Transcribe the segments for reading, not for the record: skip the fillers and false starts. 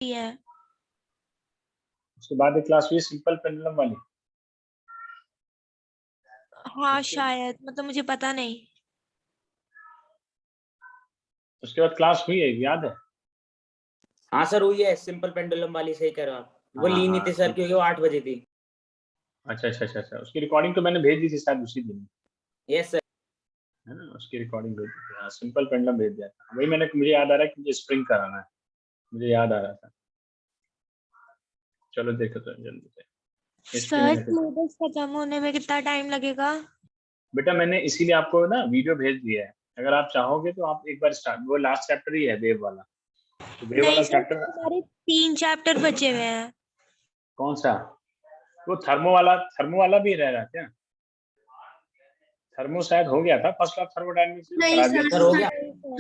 है। उसके बाद एक क्लास हुई सिंपल पेंडुलम वाली। हाँ शायद, मतलब मुझे पता नहीं। उसके बाद क्लास हुई है, याद है? हाँ सर हुई है, सिंपल पेंडुलम वाली, सही कह रहे हो आप। वो ली नहीं थी सर क्योंकि वो 8 बजे थी। अच्छा, उसकी रिकॉर्डिंग तो मैंने भेज दी थी शायद उसी दिन। Yes sir. है ना, उसकी रिकॉर्डिंग भेज दी थी। हाँ, सिंपल पेंडुलम भेज दिया था। वही मुझे याद आ रहा है कि मुझे स्प्रिंग कराना है, मुझे याद आ रहा था। चलो देखो तो जल्दी से। सर सिलेबस खत्म होने में कितना टाइम लगेगा? बेटा मैंने इसीलिए आपको ना वीडियो भेज दिया है, अगर आप चाहोगे तो आप एक बार स्टार्ट, वो लास्ट चैप्टर ही है वेव वाला, तो वेव वाला नहीं सर, चैप्टर। हमारे 3 चैप्टर बचे हुए हैं। कौन सा? वो थर्मो वाला भी रह रहा है क्या? थर्मो शायद हो गया था, फर्स्ट क्लास थर्मोडायनेमिक्स नहीं करा दिया सर, था। हो गया।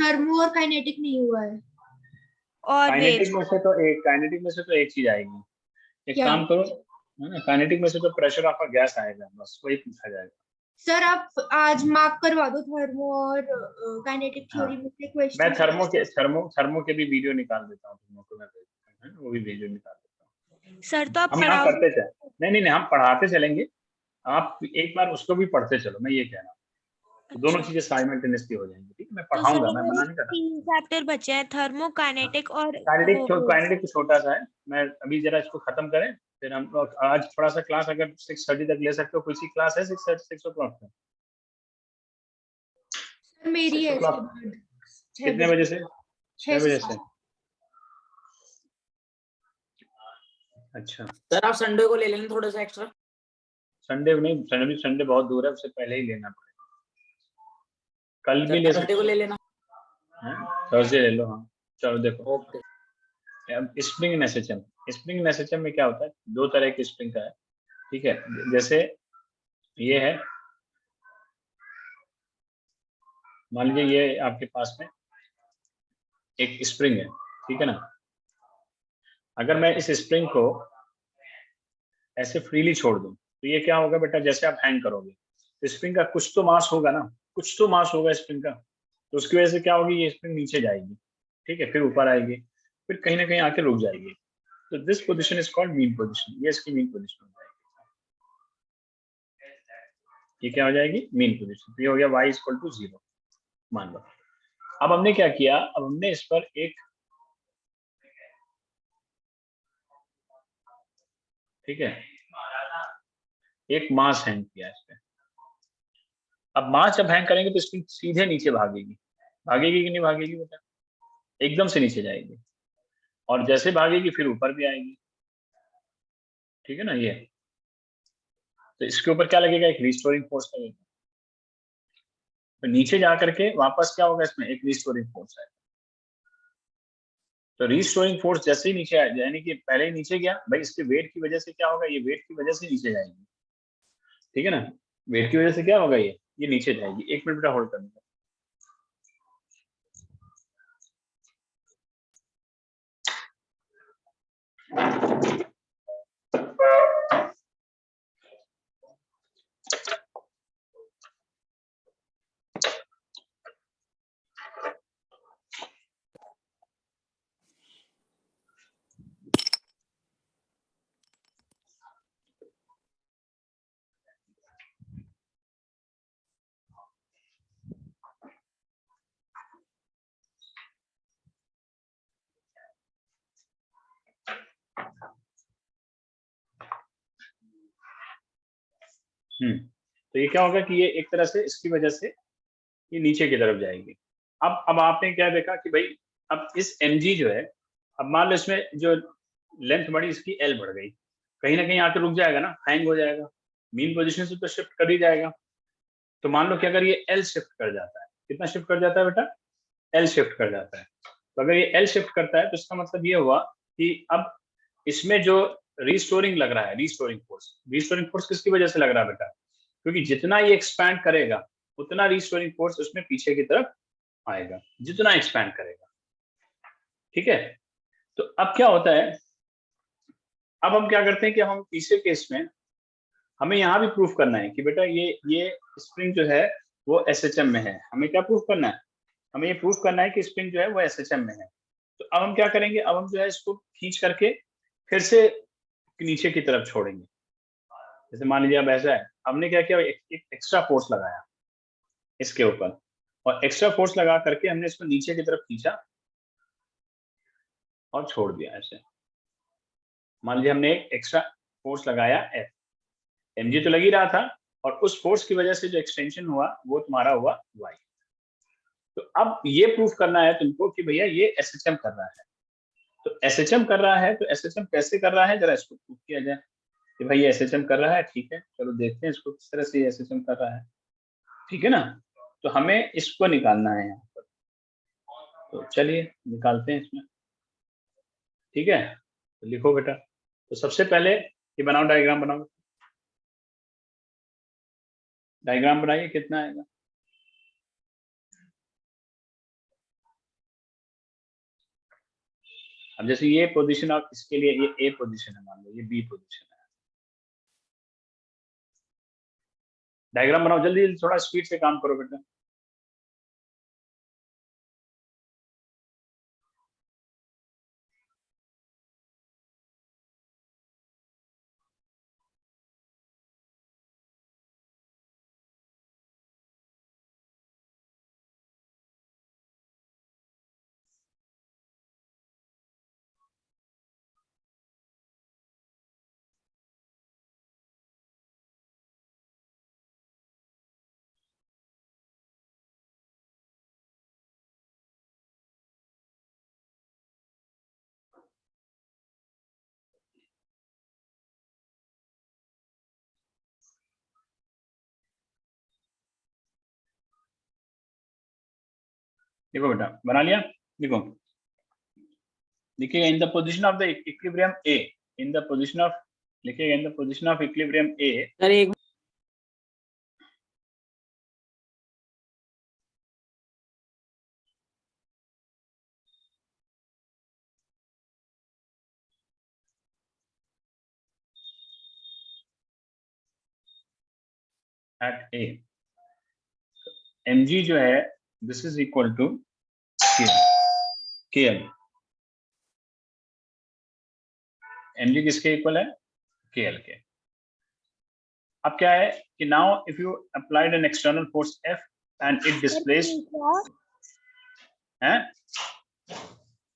थर्मो और काइनेटिक नहीं हुआ है। और काइनेटिक वेव। में से तो एक चीज आएगी। एक क्या? काम करो, है ना, काइनेटिक में से तो प्रेशर ऑफ अ गैस आएगा, बस वही पूछा जाएगा। सर आप आज मार्क करवा दो थर्मो और काइनेटिक हाँ, थ्योरी में से मैं क्वेश्चन। थर्मो के भी वीडियो निकाल देता हूँ तुम लोग को, मैं भेजता हूँ, वो भी वीडियो निकाल देता हूँ। सर तो आप हम यहाँ पढ़ाओगे? करते चले, नहीं, हम पढ़ाते चलेंगे, आप एक बार उसको भी पढ़ते चलो, मैं ये कह रहा हूँ। तो दोनों अच्छा, चीजें साइमल्टेनियसली हो जाएंगी, ठीक है? मैं तो सर पढ़ाऊंगा, मैं हमारे मना नहीं कर रहा। 3 चैप्टर बचे हैं, थर्मो, काइनेटिक और काइनेटिक वो। काइनेटिक तो छोटा सा है, मैं अभी जरा इसको खत्म करें, फिर हम लोग आज थोड़ा सा क्लास अगर 6:30 तक ले सकते हो, कोई सी क्लास है 6 o'clock तक? मेरी 6 है इसके o'clock बाद 6 कितने बजे बजे से? 6 से बजे से। 7। अच्छा, सर आप संडे को ले लेना थोड़ा सा एक्स्ट्रा। संडे नहीं, संडे बहुत दूर है, उससे पहले ही लेना पड़ेगा। कल भी सर ले थर्सडे सकते को हो, ले लेना। थर्सडे ले लो। हाँ चलो देखो, ओके। स्प्रिंग नेसेचम में क्या होता है, दो तरह के स्प्रिंग का है, ठीक है? जैसे ये है, मान लीजिए ये आपके पास में एक स्प्रिंग है, ठीक है ना? अगर मैं इस स्प्रिंग को ऐसे फ्रीली छोड़ दूं तो ये क्या होगा बेटा, जैसे आप हैंग करोगे तो स्प्रिंग का कुछ तो मास होगा ना, कुछ तो मास होगा स्प्रिंग का, तो उसकी वजह से क्या होगी, ये स्प्रिंग नीचे जाएगी, ठीक है, फिर ऊपर आएगी, फिर कहीं ना कहीं आके रुक जाएगी। तो this position is called mean position, ये इसकी मीन पोजीशन हो जाएगी। ये क्या हो जाएगी, मीन पोजीशन। तो ये हो गया y इक्वल टू 0 मान लो। अब हमने क्या किया, अब हमने इस पर एक, ठीक है, एक मास हैंग किया इस पे। अब मास जब हैंग करेंगे तो स्प्रिंग सीधे नीचे भागेगी, भागेगी कि नहीं भागेगी बेटा? एकदम से नीचे जाएगी, और जैसे भागेगी फिर ऊपर भी आएगी, ठीक है ना? ये तो इसके ऊपर क्या लगेगा, एक रिस्टोरिंग फोर्स लगेगा, तो नीचे जा करके वापस क्या होगा, इसमें एक रिस्टोरिंग फोर्स है। तो रिस्टोरिंग फोर्स जैसे ही नीचे आया, यानी कि पहले ही नीचे गया भाई, इसके वेट की वजह से क्या होगा, ये वेट की वजह से नीचे जाएगी, ठीक है ना? वेट की वजह से क्या होगा, ये नीचे जाएगी। 1 मिनट बेटा होल्ड करना। तो ये क्या होगा कि ये एक तरह से इसकी वजह से ये नीचे की तरफ जाएगी। अब आपने क्या देखा कि भाई, अब इस mg जो है, अब मान लो इसमें जो लेंथ बढ़ी, इसकी l बढ़ गई, कहीं ना कहीं आके रुक जाएगा ना, हैंग हो जाएगा, मीन पोजीशन से तो शिफ्ट कर ही जाएगा। तो मान लो कि अगर ये l शिफ्ट कर जाता है, कितना शिफ्ट कर जाता है बेटा, l शिफ्ट कर जाता है। तो अगर ये l शिफ्ट करता है तो इसका मतलब ये हुआ कि अब इसमें जो रिस्टोरिंग लग रहा है, रिस्टोरिंग फोर्स किसकी वजह से लग रहा है बेटा, क्योंकि जितना ये एक्सपैंड करेगा उतना रिस्टोरिंग फोर्स उसमें पीछे की तरफ आएगा, जितना एक्सपैंड करेगा, ठीक है? तो अब क्या होता है, अब हम क्या करते हैं कि हम तीसरे केस में हमें यहाँ भी प्रूफ करना है कि बेटा ये स्प्रिंग जो है वो SHM में है। हमें क्या प्रूफ करना है, हमें ये प्रूफ करना है कि स्प्रिंग जो है वो SHM में है। तो अब हम क्या करेंगे, अब हम जो है इसको खींच करके फिर से नीचे की तरफ छोड़ेंगे। जैसे मान लीजिए अब ऐसा है, हमने क्या किया, एक एक्स्ट्रा फोर्स लगाया इसके ऊपर, और एक्स्ट्रा फोर्स लगा करके हमने इसको नीचे की तरफ खींचा और छोड़ दिया ऐसे। मान लीजिए हमने एक एक्स्ट्रा फोर्स लगाया F, mg तो लग ही रहा था, और उस फोर्स की वजह से जो एक्सटेंशन हुआ वो तुम्हारा हुआ y। तो अब ये प्रूफ करना है तुमको कि भैया ये SHM कर रहा है। तो SHM कर रहा है, तो SHM कैसे कर रहा है, जरा इसको प्रूफ किया जाए कि भाई ये SHM कर रहा है। ठीक है, चलो देखते हैं इसको किस तरह से ये SHM कर रहा है। ठीक है ना, तो हमें इसको निकालना है यहाँ पर, तो चलिए निकालते हैं इसमें। ठीक है, तो लिखो बेटा। तो सबसे पहले ये बनाओ, डायग्राम बनाओ, डायग्राम बनाइए, कितना आएगा। अब जैसे ये पोजीशन, आप इसके लिए ये ए पोजीशन है, मान लो ये बी पोजीशन है। डायग्राम बनाओ जल्दी जल्दी, थोड़ा स्पीड से काम करो बेटा। देखो बेटा, बना लिया, देखो लिखिएगा in the position of the equilibrium A, in the position of, लिखिएगा in the position of equilibrium A. Sir एक एट ए, mg जो है this is equal to KL। mg किसके इक्वल है, KL के। अब क्या है कि now if you applied an external force F and it displaced, है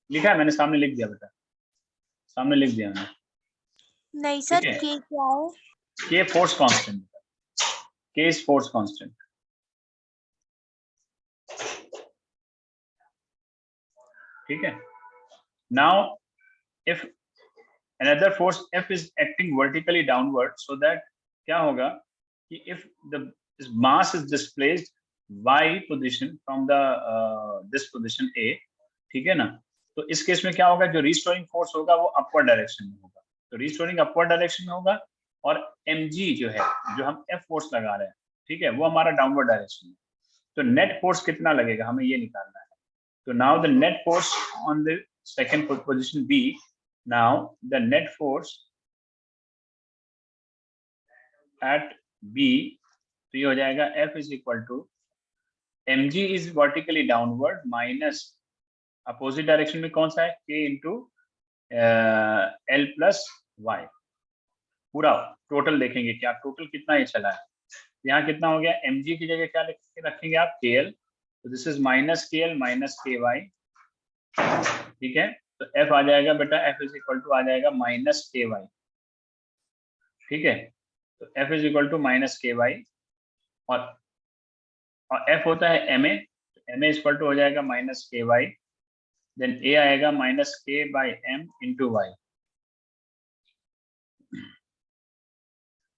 लिखा है मैंने, सामने लिख दिया बेटा, सामने लिख दिया मैंने। नहीं सर, ठीक है। के क्या है? K force constant, K is force constant. ठीक है, now if another force F is acting vertically downward, so that क्या होगा कि if the mass is displaced y position from the this position A, ठीक है ना, तो इस केस में क्या होगा, जो रिस्टोरिंग फोर्स होगा वो अपवर्ड डायरेक्शन में होगा। तो रिस्टोरिंग अपवर्ड डायरेक्शन में होगा, और mg जो है, जो हम F फोर्स लगा रहे हैं, ठीक है, वो हमारा डाउनवर्ड डायरेक्शन में। तो नेट फोर्स कितना लगेगा, हमें ये निकालना है। तो now the net force on the second position B, now the net force at B, तो ये हो जाएगा F is equal to mg is vertically downward minus opposite direction में कौन सा है, K into L plus Y। पूरा total देखेंगे क्या टोटल कितना ये चला है। यहाँ कितना हो गया, mg की जगह क्या रखेंगे आप, KL, तो this is minus KL minus KY। ठीक है, तो F आ जाएगा बेटा, F इज इक्वल टू आ जाएगा माइनस KY। ठीक है, तो F is equal to minus KY, और F होता है MA, तो MA इक्वल टू हो जाएगा माइनस KY, देन A आएगा minus K by M into Y।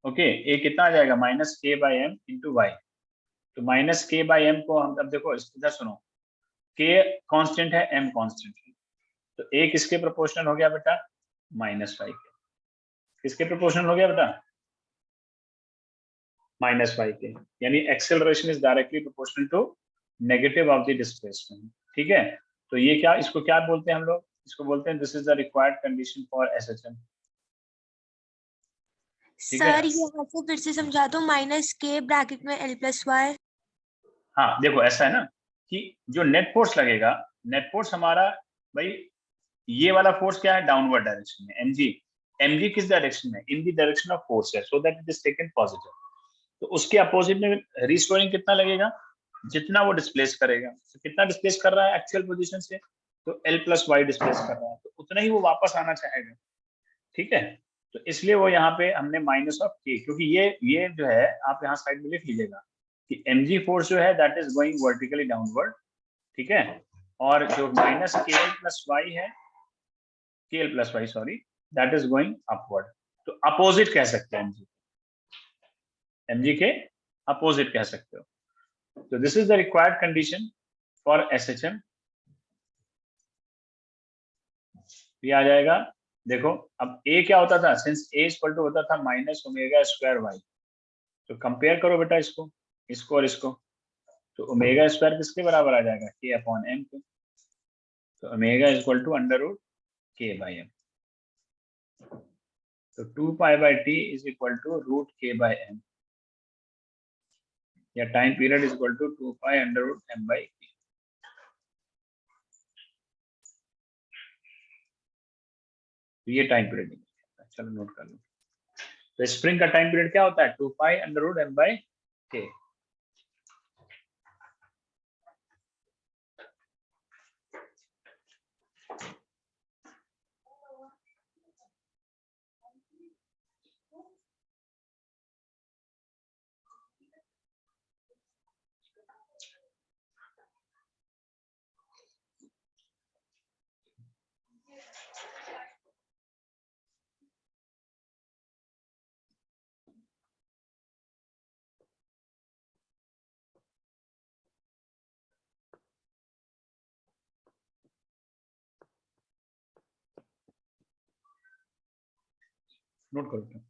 Okay, A कितना आ जाएगा, minus K by M into Y। तो माइनस K बाई M को हम, अब देखो इधर सुनो, K कांस्टेंट है, M कांस्टेंट है, तो A किसके प्रोपोर्शनल हो गया बेटा, माइनस Y के। किसके प्रोपोर्शनल हो गया बेटा, माइनस Y के, यानी acceleration is directly proportional to negative of the displacement. ठीक है, तो ये क्या, इसको क्या बोलते हैं हम लोग, इसको बोलते हैं this is the required condition for SHM। Sir यहाँ से फिर से समझा दो, माइनस के ब्रैकेट में L प्लस वाई। हाँ देखो ऐसा है ना कि जो नेट फोर्स लगेगा, नेट फोर्स हमारा भाई ये वाला फोर्स क्या है, डाउनवर्ड डायरेक्शन में, mg किस डायरेक्शन में, in the direction of force है, so that it is taken positive. तो उसके अपोजिट में रिस्टोरिंग कितना लगेगा, जितना वो डिस्प्लेस करेगा। तो कितना डिस्प्लेस कर रहा है एक्चुअल पोजीशन से, तो l+y डिस्प्लेस कर रहा है, तो उतना ही वो वापस आना चाहेगा। ठीक है, तो इसलिए वो यहाँ पे हमने -k, क्योंकि ये जो है आप यहाँ साइड में लिख लीजिएगा कि mg फोर्स जो है that is going vertically downward. ठीक है, और जो -kl+y है, kl+y sorry, that is going upward. तो अपोजिट कह सकते हैं mg के अपोजिट कह सकते हो। तो this is the required condition for SHM। ये आ जाएगा। देखो अब a क्या होता था, सिंस a इक्वल टू होता था -ω²y, तो कंपेयर करो बेटा इसको और इसको, तो ω² किसके बराबर आ जाएगा, k/m के। तो ω इक्वल टू √k/m, तो 2π/t is equal to √k/m, या time period is equal to 2π√m/k। तो ये टाइम पीरियड है, चलो नोट कर लो। तो स्प्रिंग का टाइम पीरियड क्या होता है, 2π√m/k। नोट करो।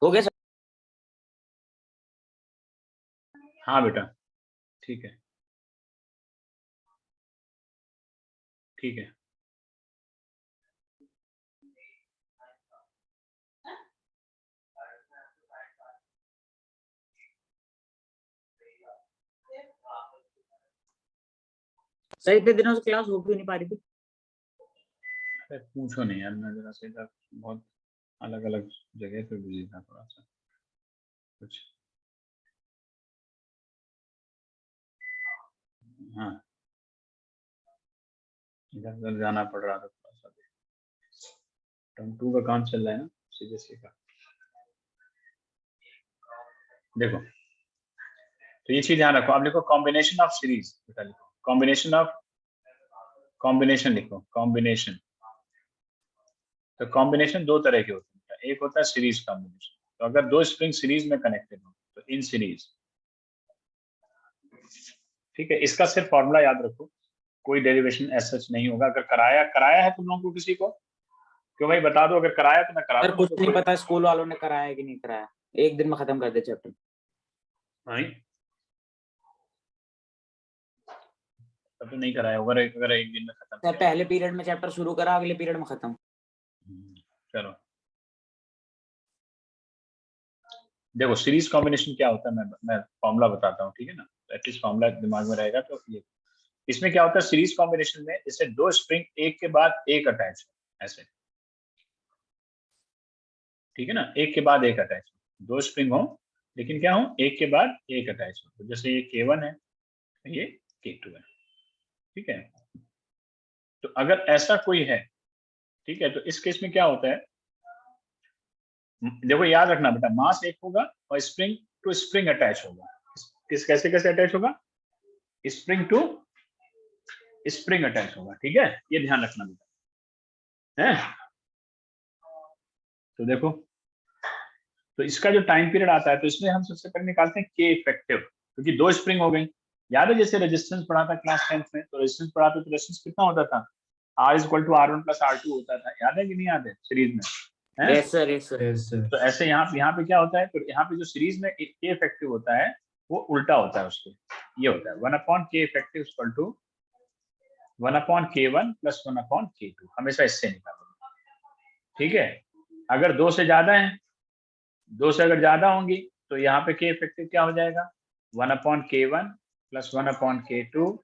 हो गया सर? हाँ बेटा, ठीक है, ठीक है। सर इतने दिनों से क्लास हो क्यों नहीं पा रही थी? अरे पूछो नहीं यार, मैं जरा से इधर बहुत अलग अलग जगह पे बिजी था, थोड़ा सा कुछ। हाँ, इधर उधर जाना पड़ रहा था थोड़ा सा। टर्म 2 का काम चल रहा है ना सीबीएसई का। देखो तो ये चीज ध्यान रखो। आप लिखो कॉम्बिनेशन ऑफ सीरीज, बेटा लिखो कॉम्बिनेशन ऑफ, कॉम्बिनेशन लिखो कॉम्बिनेशन। तो कॉम्बिनेशन दो तरह के होते हैं, एक होता है सीरीज कॉम्बिनेशन। तो अगर दो स्प्रिंग सीरीज में कनेक्टेड हो तो इन सीरीज, ठीक है। इसका सिर्फ फॉर्मूला याद रखो, कोई डेरिवेशन ऐसा सच नहीं होगा। अगर कराया है तुम लोगों को किसी को, क्यों भाई बता दो, अगर कराया तो मैं करा सर दूं। कुछ तो नहीं कोई पता स्कूल वालों ने कराया है कि नहीं कराया, एक दिन में खत्म कर दे चैप्टर। नहीं, तब तो नहीं कराया होगा अगर एक दिन में खत्म सर किया। पहले पीरियड में चैप्टर शुरू करा, अगले पीरियड में खत्म। चलो देखो सीरीज कॉम्बिनेशन क्या होता है, मैं फॉर्मूला बताता हूँ, ठीक है ना। एटलीस्ट फॉर्मूला दिमाग में रहेगा। तो ये इसमें क्या होता है सीरीज कॉम्बिनेशन में, जैसे दो स्प्रिंग एक के बाद एक अटैच है ऐसे, ठीक है ना, एक के बाद एक अटैच, दो स्प्रिंग हो लेकिन क्या हो, एक के बाद एक अटैच हो। तो जैसे ये K1 है, ये K2 है, ठीक है। तो अगर ऐसा कोई है, ठीक है, तो इस केस में क्या होता है, देखो याद रखना बेटा, मास एक होगा और स्प्रिंग टू स्प्रिंग अटैच होगा। किस कैसे कैसे अटैच होगा, स्प्रिंग टू स्प्रिंग अटैच होगा, ठीक है, ये ध्यान रखना बेटा है। तो देखो, तो इसका जो टाइम पीरियड आता है, तो इसमें हम सबसे पहले निकालते हैं के इफेक्टिव, क्योंकि दो स्प्रिंग हो गई। याद है जैसे रेजिस्टेंस पढ़ा था क्लास 10th में, तो रेजिस्टेंस पढ़ा था, तो रेजिस्टेंस कितना होता था, R = R1 + R2 होता था। याद है कि नहीं याद है सीरीज में, है? Yes sir yes sir. तो ऐसे यहाँ पे क्या होता है, तो यहाँ पे जो सीरीज में के इफेक्टिव होता है वो उल्टा होता है उसके, ये होता है 1/K इफेक्टिव = 1/K1 + 1/K2, हमेशा इससे निकालोगे, ठीक है। अगर दो से ज्यादा है, दो से अगर ज्यादा होंगी तो यहाँ पे के इफेक्टिव क्या हो जाएगा, 1/K1 + 1/K2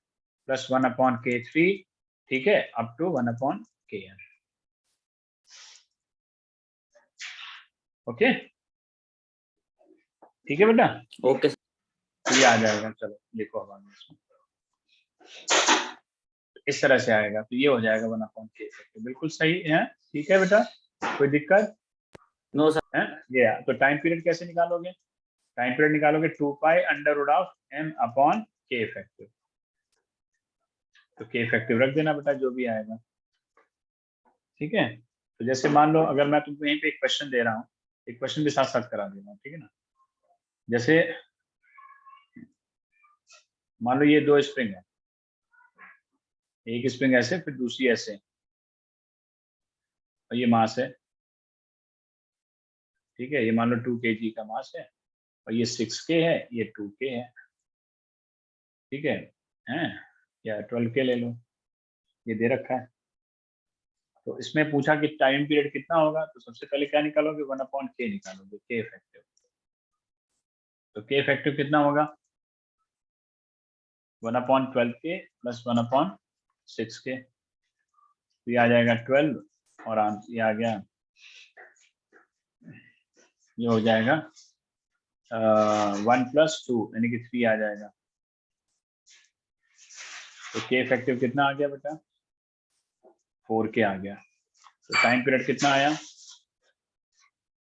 + 1/K3, ठीक है, अप टू 1/Kn। ओके, ठीक है बेटा, ओके ये आ जाएगा। चलो लिखो अब आगे इसमें, इस तरह से आएगा, तो ये हो जाएगा 1/K इफेक्टिव, बिल्कुल सही है, ठीक है बेटा, कोई दिक्कत नो सर। है? ये तो टाइम पीरियड कैसे निकालोगे, टाइम पीरियड निकालोगे 2π√m/K इफेक्टिव। तो K इफेक्टिव रख देना बेटा जो भी आएगा, ठीक है। तो जैसे मान लो अगर मैं तुमको यहीं पे एक क्वेश्चन दे रहा हूँ, एक क्वेश्चन भी साथ साथ करा दे रहा हूँ, ठीक है ना। जैसे मान लो ये दो स्प्रिंग है, एक स्प्रिंग ऐसे फिर दूसरी ऐसे, और ये मास है, ठीक है, ये मान लो 2 kg का मास है, और ये 6K है, ये 2K है, ठीक है, हैं, या 12K ले लो, ये दे रखा है। तो इसमें पूछा कि टाइम पीरियड कितना होगा, तो सबसे पहले क्या निकालोगे, 1/K निकालोगे, K इफेक्टिव। तो K इफेक्टिव कितना होगा, 1/12K + 1/6K, तो ये आ जाएगा 12, और ये आ गया, ये हो जाएगा 1 + 2 यानी कि 3 आ जाएगा। तो K इफेक्टिव कितना आ गया बेटा, 4K आ गया। तो टाइम पीरियड कितना आया,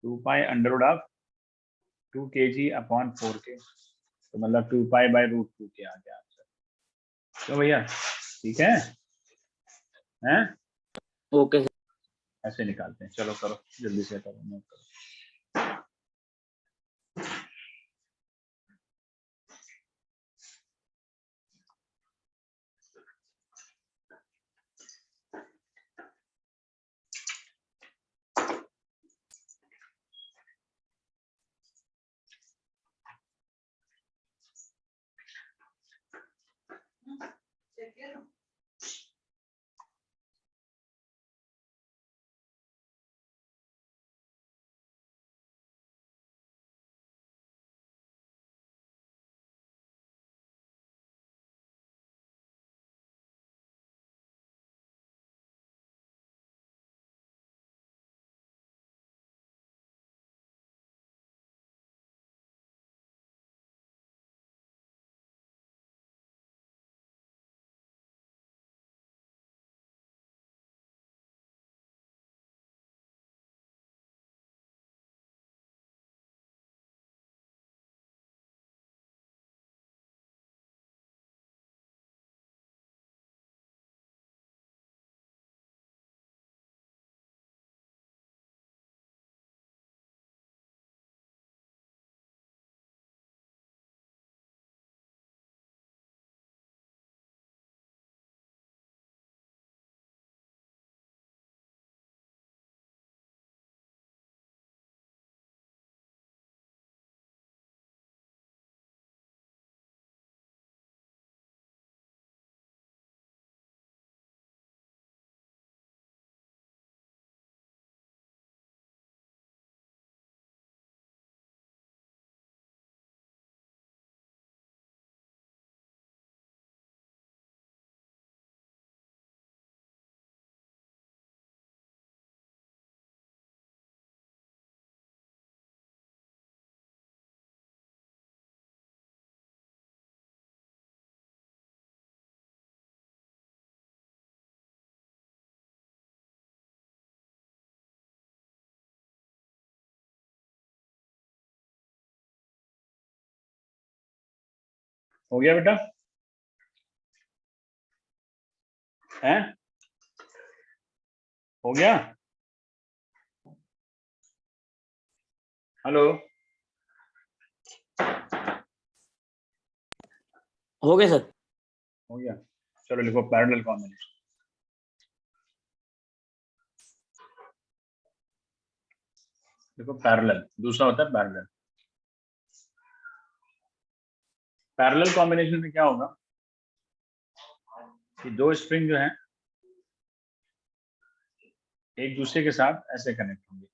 2π√2 kg/4K, तो मतलब 2π/√2K आ गया आंसर। तो भैया ठीक है, हैं, ओके ऐसे निकालते हैं। चलो करो जल्दी से करो, नोट करो। हो गया बेटा? है? हो गया? हेलो? हो गया सर। हो गया। चलो लिखो पैरेलल कॉम्बिनेशन। देखो पैरेलल, दूसरा होता है पैरेलल। पैरेलल कॉम्बिनेशन में क्या होगा कि दो स्ट्रिंग जो है एक दूसरे के साथ ऐसे कनेक्ट होंगे।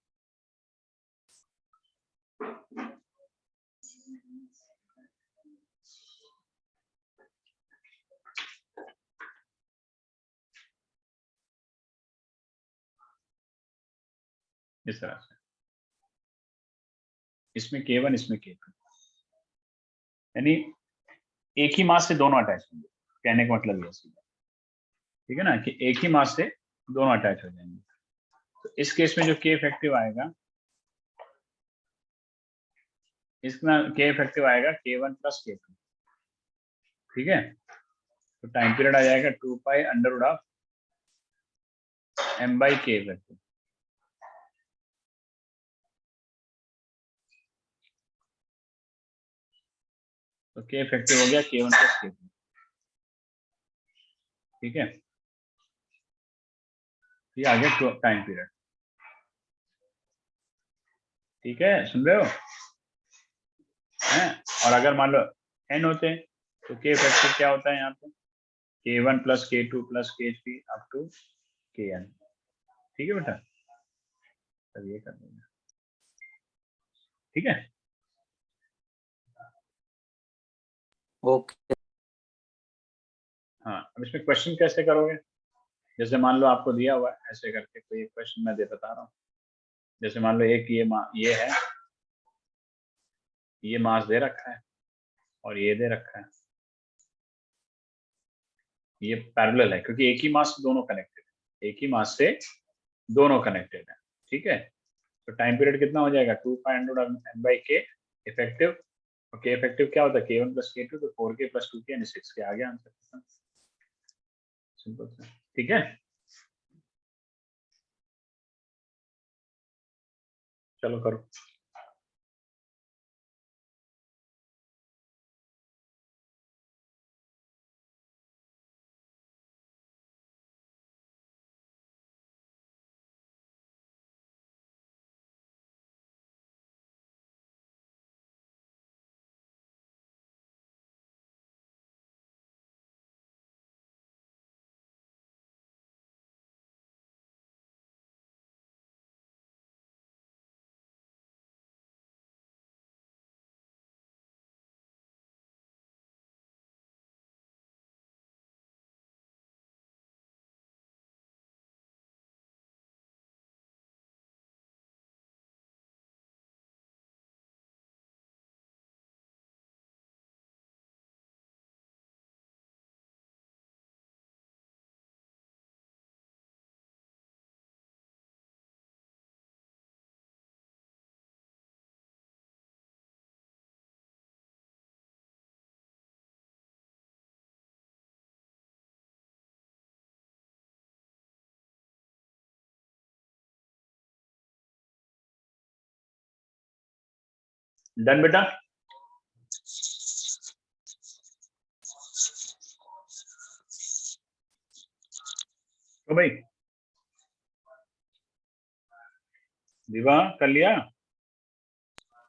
इस तरह से, इसमें K1 इसमें K2, यानी एक ही मास से दोनों अटैच होंगे। कहने का मतलब ये सीधा, ठीक है ना, कि एक ही मास से दोनों अटैच हो जाएंगे। तो इस केस में जो K इफेक्टिव आएगा, इसमें K इफेक्टिव आएगा K1 प्लस K2, ठीक है। तो टाइम पीरियड आ जाएगा 2 pi under root of m by K effective. तो K इफेक्टिव हो गया K1 प्लस K2, ठीक है। ये आ गया टाइम पीरियड, ठीक है, सुन रहे हो हैं? और अगर मान लो n होते तो K इफेक्टिव क्या होता है यहाँ पे, K1 plus K2 plus K3 up to Kn, ठीक है बेटा। तब ये कर देंगे, ठीक है। ओके। हाँ, अब इसमें क्वेश्चन कैसे करोगे? जैसे मान लो आपको दिया हुआ है ऐसे करके कोई क्वेश्चन मैं बता रहा हूँ। जैसे मान लो एक ये है, ये मास दे रखा है और ये दे रखा है, ये पैरेलल है क्योंकि एक ही मास से दोनों कनेक्टेड है, एक ही मास से दोनों कनेक्टेड है, ठीक है। तो टाइम पीरियड कितना हो जाएगा 2 pi under root m by K effective, और K इफेक्टिव क्या होता है K1 प्लस K2, तो 4K प्लस 2K यानी 6K आ गया आंसर, सिंपल सा, ठीक है। चलो करो। डन बेटा? तो भाई विवाह कर लिया?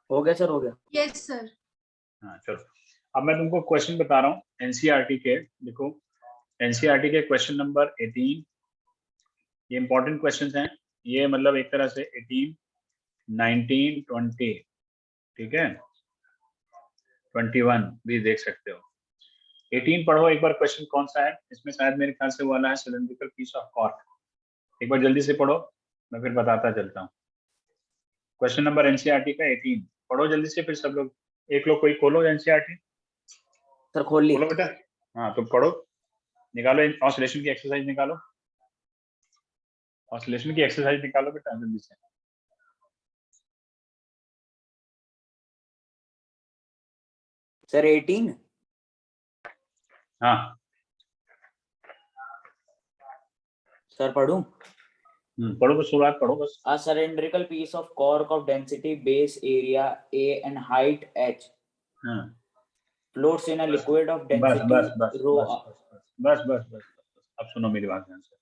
हो गया सर, हो गया। Yes sir. हाँ चलो, अब मैं तुमको क्वेश्चन बता रहा हूँ एनसीईआरटी के। देखो एनसीईआरटी के क्वेश्चन नंबर 18, ये इंपॉर्टेंट क्वेश्चंस हैं। ये मतलब एक तरह से 18, 19, 20, ठीक है, 21 भी देख सकते हो। 18 पढ़ो एक बार, क्वेश्चन कौन सा है इसमें, शायद मेरे ख्याल से वो वाला है सिलेंड्रिकल पीस ऑफ कॉर्क। एक बार जल्दी से पढ़ो, मैं फिर बताता चलता हूँ। क्वेश्चन नंबर एनसीईआरटी का 18 पढ़ो जल्दी से, फिर सब लोग, एक लोग कोई खोलो एनसीईआरटी। सर खोल ली। खोलो बेटा, हाँ तो पढ़ो, निकालो ऑसिलेशन की एक्सरसाइज निकालो, ऑसिलेशन की एक्सरसाइज निकालो बेटा जल्दी से। सर 18। हाँ सर पढ़ूं? पढ़ो बस, शुरुआत पढ़ो बस। A cylindrical piece of cork of density base area A and height h हाँ floats in a liquid of बस density बस बस rho. बस बस बस बस बस। अब सुनो मेरी बात ध्यान से।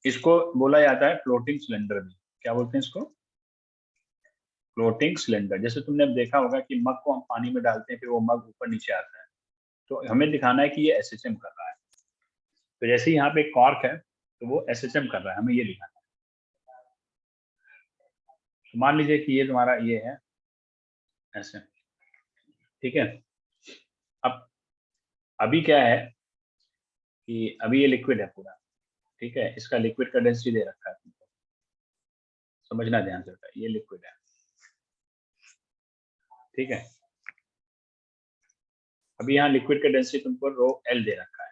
इसको बोला जाता है फ्लोटिंग सिलेंडर भी। क्या बोलते हैं इसको? Floating cylinder. जैसे तुमने अब देखा होगा कि मग को हम पानी में डालते हैं, फिर वो मग ऊपर नीचे आता है, तो हमें दिखाना है कि ये एसएचएम कर रहा है। तो जैसे ही यहाँ पे कॉर्क है तो वो एसएचएम कर रहा है, हमें ये दिखाना है। तो मान लीजिए कि ये तुम्हारा ये है ऐसे, ठीक है। अब अभी क्या है कि अभी ये लिक्विड है पूरा, ठीक है। इसका लिक्विड का डेंसिटी दे रखा है तुमको, समझना ध्यान से बेटा, ये लिक्विड है, ठीक है। अभी यहाँ लिक्विड का डेंसिटी तुमको रो एल दे रखा है,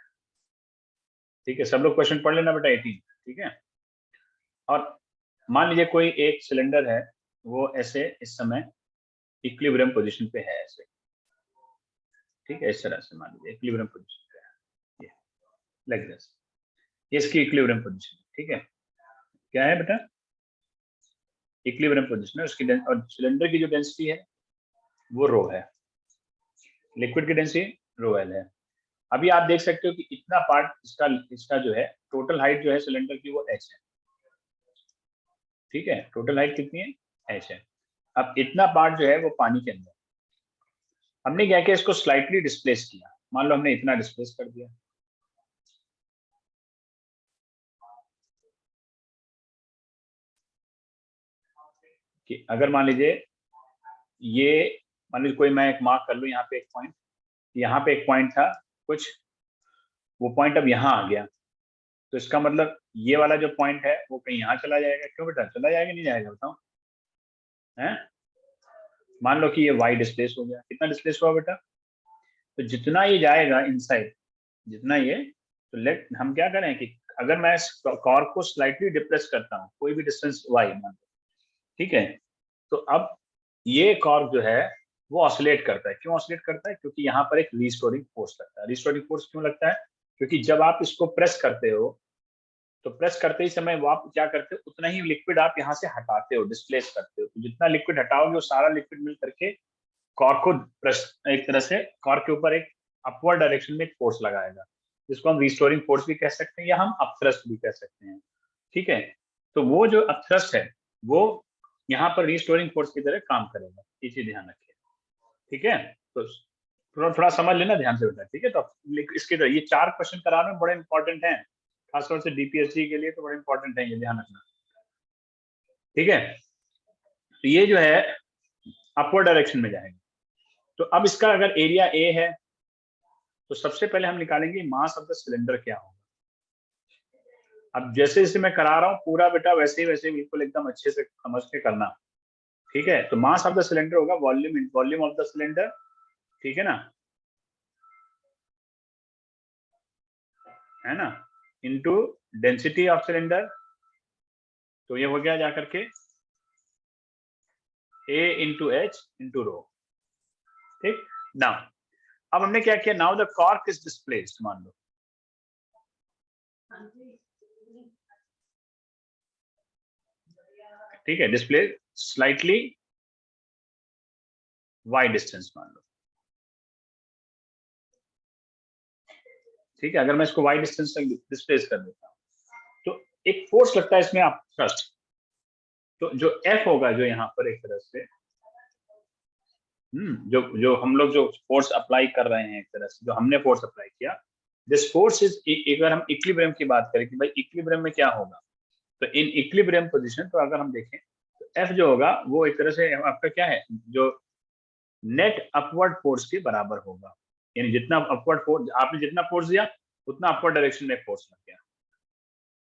ठीक है। सब लोग क्वेश्चन पढ़ लेना बेटा 18, ठीक है। और मान लीजिए कोई एक सिलेंडर है, वो ऐसे इस समय इक्विलिब्रियम पोजीशन पे है ऐसे, ठीक है। इस तरह से मान लीजिए इक्विलिब्रियम पोजीशन पे है, ये लाइक दिस, ये इसकी इक्विलिब्रियम पोजीशन, ठीक है। क्या है बेटा? इक्विलिब्रियम पोजीशन है उसकी। और सिलेंडर की जो डेंसिटी है वो रो है, लिक्विड की डेंसिटी रो एल है। अभी आप देख सकते हो कि इतना पार्ट इसका जो है टोटल हाइट जो है सिलेंडर की वो एच है, ठीक है। टोटल हाइट कितनी है? एच है। अब इतना पार्ट जो है वो पानी के अंदर, हमने क्या किया, इसको स्लाइटली डिस्प्लेस किया। मान लो हमने इतना डिस्प्लेस कर दिया, कि अगर मान लीजिए ये, मान लीजिए कोई मैं एक मार्क कर लूँ यहाँ पे एक पॉइंट, यहाँ पे एक पॉइंट था कुछ, वो पॉइंट अब यहाँ आ गया, तो इसका मतलब ये वाला जो पॉइंट है वो कहीं यहाँ चला जाएगा। क्यों बेटा? चला जाएगा नहीं जाएगा बताओ? है, मान लो कि ये y डिस्प्लेस हो गया। कितना डिस्प्लेस हुआ बेटा? तो जितना ये जाएगा इनसाइड, जितना ये, तो लेट हम क्या करें कि अगर मैं कॉर्क को स्लाइटली डिप्रेस करता हूँ कोई भी डिस्टेंस y मान लो, ठीक है, तो अब ये कॉर्क जो है वो ऑसिलेट करता है। क्यों ऑसिलेट करता है? क्योंकि यहाँ पर एक रिस्टोरिंग फोर्स लगता है। रिस्टोरिंग फोर्स क्यों लगता है? क्योंकि जब आप इसको प्रेस करते हो, तो प्रेस करते ही समय वो आप क्या करते हो, उतना ही लिक्विड आप यहाँ से हटाते हो, डिस्प्लेस करते हो। तो जितना लिक्विड हटाओगे वो सारा लिक्विड मिल करके कॉर्क को प्रेस, एक तरह से कॉर्क के ऊपर एक अपवर्ड डायरेक्शन में एक फोर्स लगाएगा, जिसको हम रिस्टोरिंग फोर्स भी कह सकते हैं या हम अपथ्रस्ट भी कह सकते हैं, ठीक है। तो वो जो अपथ्रस्ट है वो यहाँ पर रिस्टोरिंग फोर्स की तरह काम करेगा, ये चीज ध्यान रखिए, ठीक है। तो थोड़ा थोड़ा समझ लेना ध्यान से बेटा, ठीक है। तो इसके तरह ये 4 क्वेश्चन कराने में बड़े इंपॉर्टेंट हैं, खासतौर से डीपीएससी के लिए तो बड़े इंपॉर्टेंट है, ये ध्यान रखना, ठीक है। तो ये जो है अपवर्ड डायरेक्शन में जाएगा। तो अब इसका अगर एरिया ए है तो सबसे पहले हम निकालेंगे मास ऑफ द सिलेंडर क्या होगा। अब जैसे जैसे मैं करा रहा हूँ पूरा बेटा वैसे ही बिल्कुल एकदम अच्छे से समझ के करना, ठीक है। तो मास ऑफ द सिलेंडर होगा वॉल्यूम ऑफ द सिलेंडर, ठीक है ना, इनटू डेंसिटी ऑफ सिलेंडर। तो ये हो गया जाकर के A into H into rho, ठीक। नाउ अब हमने क्या किया, now the cork is displaced, मान लो, ठीक है, डिस्प्ले स्लाइटली y डिस्टेंस मान लो, ठीक है। अगर मैं इसको y डिस्टेंस तक डिस्प्लेस कर देता हूँ तो एक फोर्स लगता है इसमें, आप ट्रस्ट। तो जो F होगा जो यहाँ पर एक तरह से जो हम लोग जो फोर्स अप्लाई कर रहे हैं, एक तरह से जो हमने फोर्स अप्लाई किया, दिस फोर्स इज, अगर हम इक्विलिब्रियम की बात करें कि भाई इक्विलिब्रियम में क्या होगा, तो इन इक्विलिब्रियम पोजीशन, तो अगर हम देखें तो F जो होगा वो एक तरह से आपका क्या है, जो नेट अपवर्ड फोर्स के बराबर होगा। यानी जितना अपवर्ड फोर्स आपने जितना फोर्स दिया उतना अपवर्ड डायरेक्शन में फोर्स लग गया,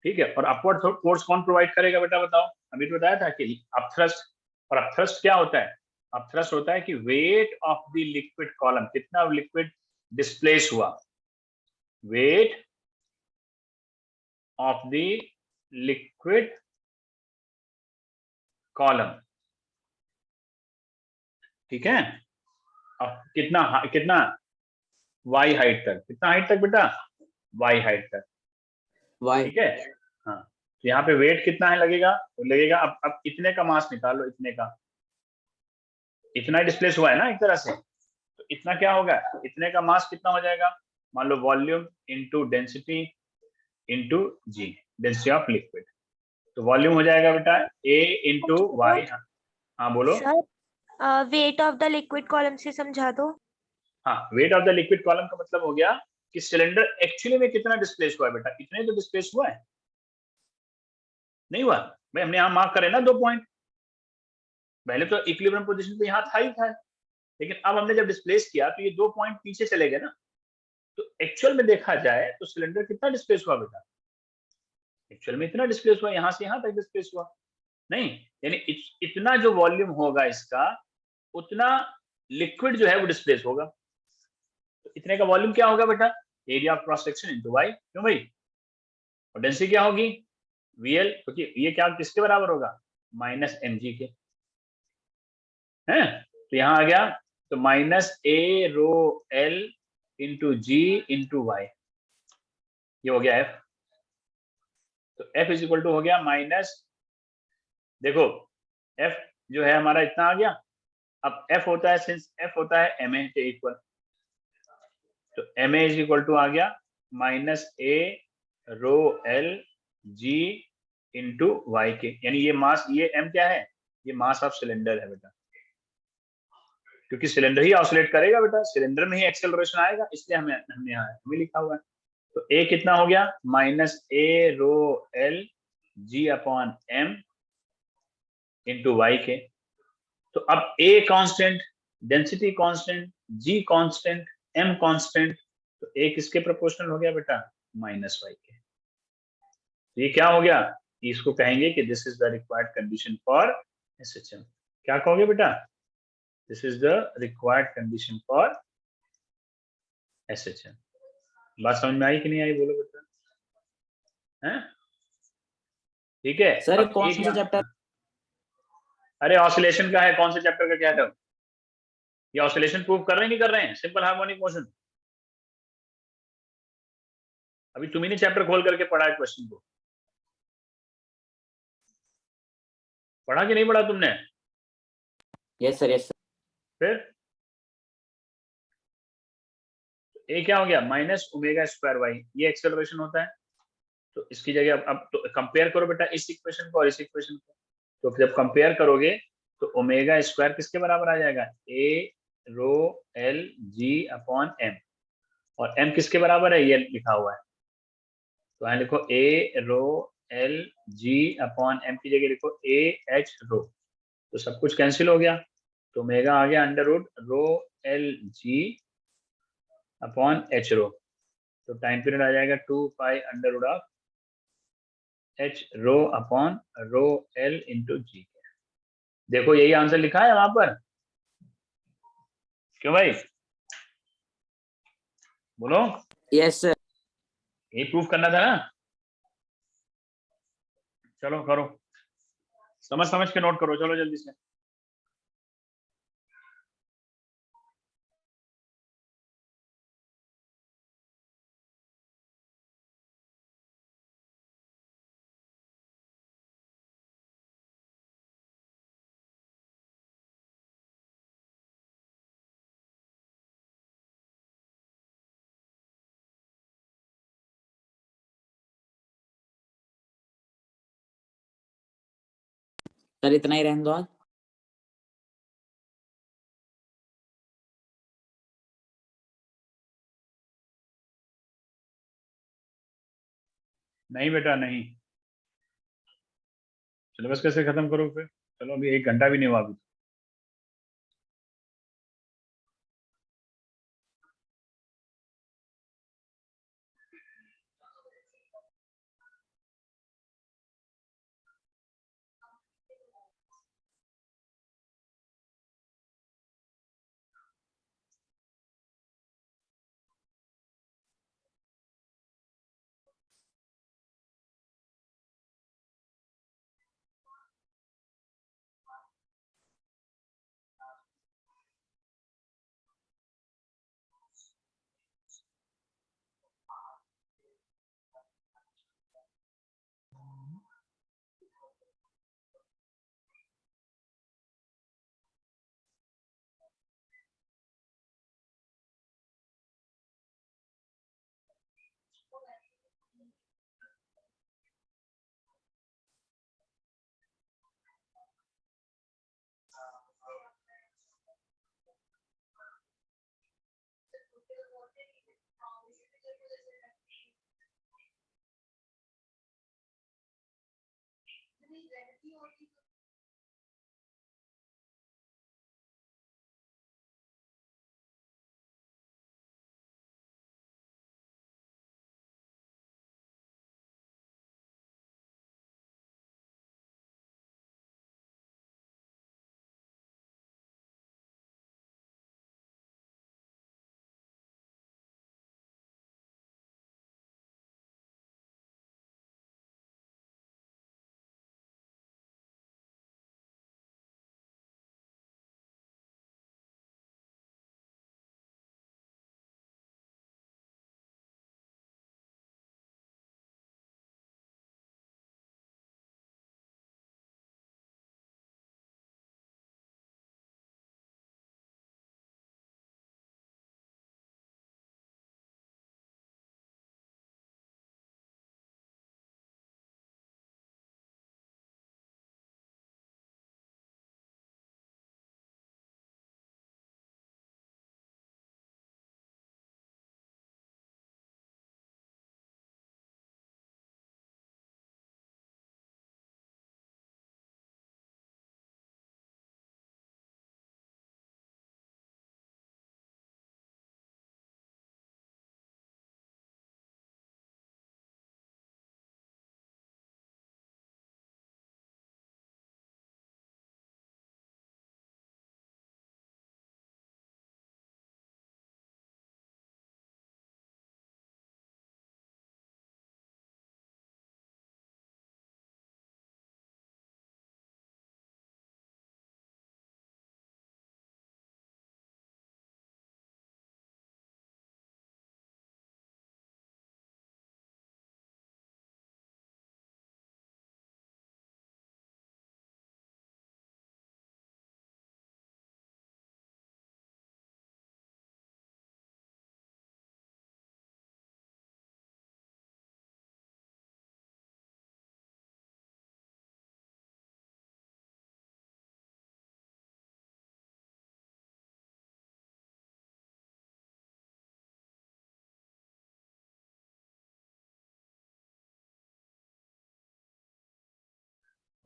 ठीक है। और अपवर्ड फोर्स कौन प्रोवाइड करेगा बेटा बताओ? अभी तो बताया था कि अपथ्रस्ट। और अपथ्रस्ट क्या होता है? अपथ्रस्ट होता है कि wait of the liquid column, कितना लिक्विड डिस्प्लेस हुआ, wait of the liquid column, ठीक है। अब कितना y हाइट तक। कितना हाइट तक बेटा? y हाइट तक। वाई ठीक है। हाँ, तो यहाँ पे वेट कितना है लगेगा? तो लगेगा, अब इतने का मास निकालो, इतने का, इतना डिस्प्लेस हुआ है ना एक तरह से, तो इतना क्या होगा? इतने का मास कितना हो जाएगा? मान लो volume into density into g, density of liquid. तो वॉल्यूम हो जाएगा बेटा ए इंटू वाई। हाँ बोलो। Sir weight of the liquid column से समझा दो। हाँ, weight of the liquid column का मतलब हो गया कि सिलेंडर एक्चुअली में कितना डिस्प्लेस हुआ है बेटा, इतने तो डिस्प्लेस हुआ है, नहीं हुआ भाई? हमने यहाँ मार्क करे ना 2 पॉइंट, पहले तो इक्विलिब्रियम पोजीशन पे यहाँ था ही था, लेकिन अब हमने जब डिस्प्लेस किया तो ये 2 पॉइंट पीछे चले गए ना। तो एक्चुअल में देखा जाए तो सिलेंडर कितना डिस्प्लेस हुआ बेटा? एक्चुअल में इतना डिस्प्लेस हुआ, यहाँ से यहाँ तक डिस्प्लेस हुआ नहीं, यानी इतना जो वॉल्यूम होगा इसका, उतना लिक्विड जो है वो डिस्प्लेस होगा। तो इतने का वॉल्यूम क्या होगा बेटा? Area of cross section into Y. क्यों भाई? और डेंसिटी क्या होगी? वीएल, क्योंकि ये क्या किसके बराबर होगा? माइनस एम जी के, है। तो यहाँ आ गया, तो minus A rho L into ji into Y, ये हो गया एफ। तो एफ इज इक्वल टू हो गया माइनस, देखो एफ जो है हमारा इतना आ गया। अब एफ होता है, सिंस एफ होता है एम ए के इक्वल, तो M A is equal to आ गया minus A rho L G into Y के, यानी ये मास, ये एम क्या है? ये मास ऑफ सिलेंडर है बेटा, क्योंकि सिलेंडर ही ऑसिलेट करेगा बेटा, सिलेंडर में ही एक्सेलरेशन आएगा, इसलिए हमने यहाँ हमें लिखा हुआ है। तो ए कितना हो गया? Minus A rho L G upon M into Y के। तो अब A constant, density constant, G constant, M constant, तो ए किसके प्रोपोर्शनल हो गया बेटा? माइनस वाई के। तो ये क्या हो गया? इसको कहेंगे कि this is the required condition for SHM. क्या कहोगे बेटा? This is the required condition for SHM. बात समझ में आई कि नहीं आई? बोलो बेटा, हैं? ठीक है। सर, ये अब कौन एक सा चैप्टर? अरे ऑसिलेशन का है, कौन से चैप्टर का क्या था? ये ऑसिलेशन प्रूव कर रहे हैं नहीं कर रहे हैं? Simple harmonic motion. अभी तुम ही ने चैप्टर खोल करके पढ़ा है क्वेश्चन को, पढ़ा कि नहीं पढ़ा तुमने? Yes sir, yes sir. फिर ए क्या हो गया? माइनस ओमेगा स्क्वायर वाई, ये एक्सेलरेशन होता है। तो इसकी जगह अब तो कंपेयर करो बेटा इस इक्वेशन को और इस इक्वेशन को, तो जब कंपेयर करोगे तो ओमेगा स्क्वायर किसके बराबर आ जाएगा? A rho L G upon M, और एम किसके बराबर है? ये लिखा हुआ है, तो यहाँ लिखो A rho L G upon M की जगह लिखो ए एच रो, तो सब कुछ कैंसिल हो गया, तो ओमेगा आ गया under root rho L G upon H rho, तो टाइम पीरियड आ जाएगा 2 pi under root of H rho upon rho L into G. देखो यही आंसर लिखा है वहां पर, क्यों भाई? बोलो, यस सर। यही प्रूफ करना था ना? चलो करो, समझ समझ के नोट करो, चलो जल्दी से। सर इतना ही रहने दो आज। नहीं बेटा नहीं, सिलेबस कैसे खत्म करो फिर? चलो अभी 1 घंटा भी नहीं हुआ अभी।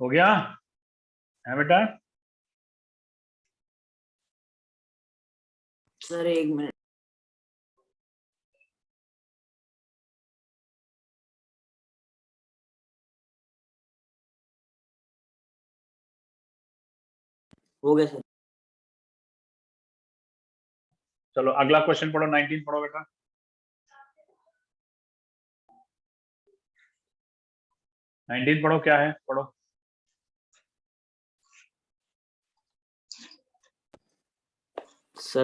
हो गया है बेटा? Sir 1 minute. हो गया सर। चलो अगला क्वेश्चन पढ़ो, 19 पढ़ो बेटा। पढ़ो, क्या है पढ़ो। Sir,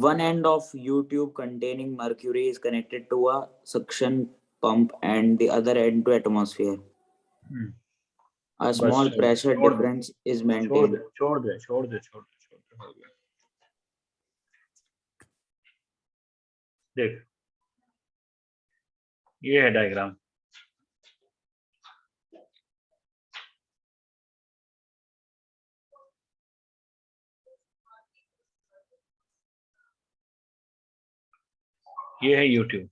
one end of U-tube containing mercury is connected to a suction pump and the other end to atmosphere. A small pressure difference is maintained. छोड़ दे। हो गया। देख, ये है डायग्राम। ये है YouTube।